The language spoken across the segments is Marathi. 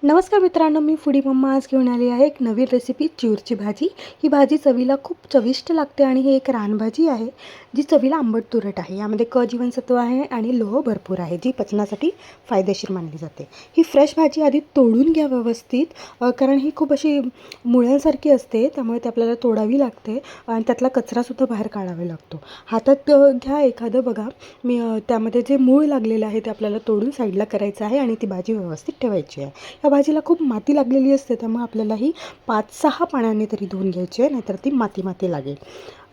नमस्कार मित्रांनो, मी फूडी मम्मा आज घेऊन आली आहे एक नवीन रेसिपी चिऊरची भाजी. ही भाजी चवीला खूप चविष्ट लागते आणि ही एक रानभाजी आहे जी चवीला आंबट तुरट आहे. यामध्ये क जीवनसत्व आहे आणि लोह भरपूर आहे, जी पचनासाठी फायदेशीर मानली जाते. ही फ्रेश भाजी आधी तोडून घ्या व्यवस्थित, कारण ही खूप अशी मुळ्यांसारखी असते, त्यामुळे ते आपल्याला तोडावी लागते आणि त्यातला कचरासुद्धा बाहेर काढावा लागतो. हातात घ्या एखादं, बघा मी त्यामध्ये जे मूळ लागलेलं आहे ते आपल्याला तोडून साईडला करायचं आहे आणि ती भाजी व्यवस्थित ठेवायची आहे. या भाजीला खूप माती लागलेली असते, त्यामुळे आपल्याला ही 5-6 पाण्याने तरी धुवून घ्यायची आहे, नाहीतर ती माती लागेल.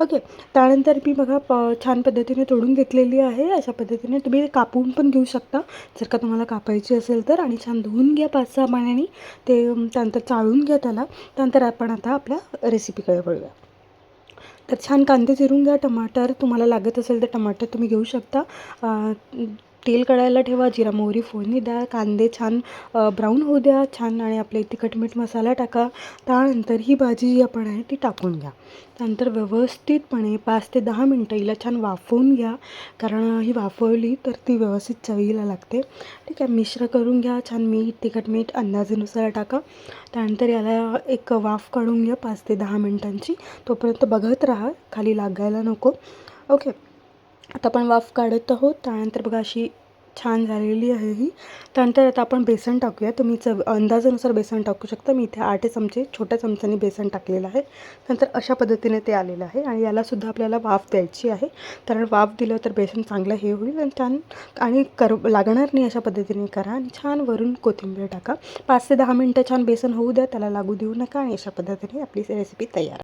ओके. त्यानंतर मी बघा छान पद्धतीने तोडून घेतलेली आहे. अशा पद्धतीने तुम्ही कापून पण घेऊ शकता जर का तुम्हाला कापायची असेल तर. आणि छान धुवून घ्या 5-6 पाण्याने. ते त्यानंतर चाळून घ्या त्याला. त्यानंतर आपण आता आपल्या रेसिपीकडे वळूया. तर छान कांदे चिरून घ्या. टमाटर तुम्हाला लागत असेल तर टमाटर तुम्ही घेऊ शकता. तेल कढायला ठेवा, जिरा मोहरी फोडणी द्या, कांदे छान ब्राऊन होऊ द्या छान, आणि आपले तिखट मीठ मसाला टाका. त्यानंतर ही भाजी जी आपण आहे ती टाकून घ्या. त्यानंतर व्यवस्थितपणे 5 ते 10 मिनटं हिला छान वाफवून घ्या, कारण ही वाफवली तर ती व्यवस्थित चवीला लागते. ठीक आहे. मिश्र करून घ्या छान. मीठ, तिखट मीठ अंदाजानुसार टाका. त्यानंतर याला एक वाफ काढून घ्या 5 ते 10 मिनटांची. तोपर्यंत बघत राहा, खाली लागायला नको. ओके. आता आपण वाफ काढत आहोत. त्यानंतर बघा अशी छान झालेली आहे ही. त्यानंतर आता आपण बेसन टाकूया. तुम्ही अंदाजानुसार बेसन टाकू शकता. मी इथे 8 चमचे छोट्या चमच्याने बेसन टाकलेलं आहे. नंतर अशा पद्धतीने ते आलेलं आहे आणि यालासुद्धा आपल्याला वाफ द्यायची आहे, कारण वाफ दिलं तर बेसन चांगलं हे होईल आणि छान आणि लागणार नाही. अशा पद्धतीने करा आणि छान वरून कोथिंबीर टाका. 5 ते 10 मिनटं छान बेसन होऊ द्या, त्याला लागू देऊ नका, आणि अशा पद्धतीने आपली रेसिपी तयार.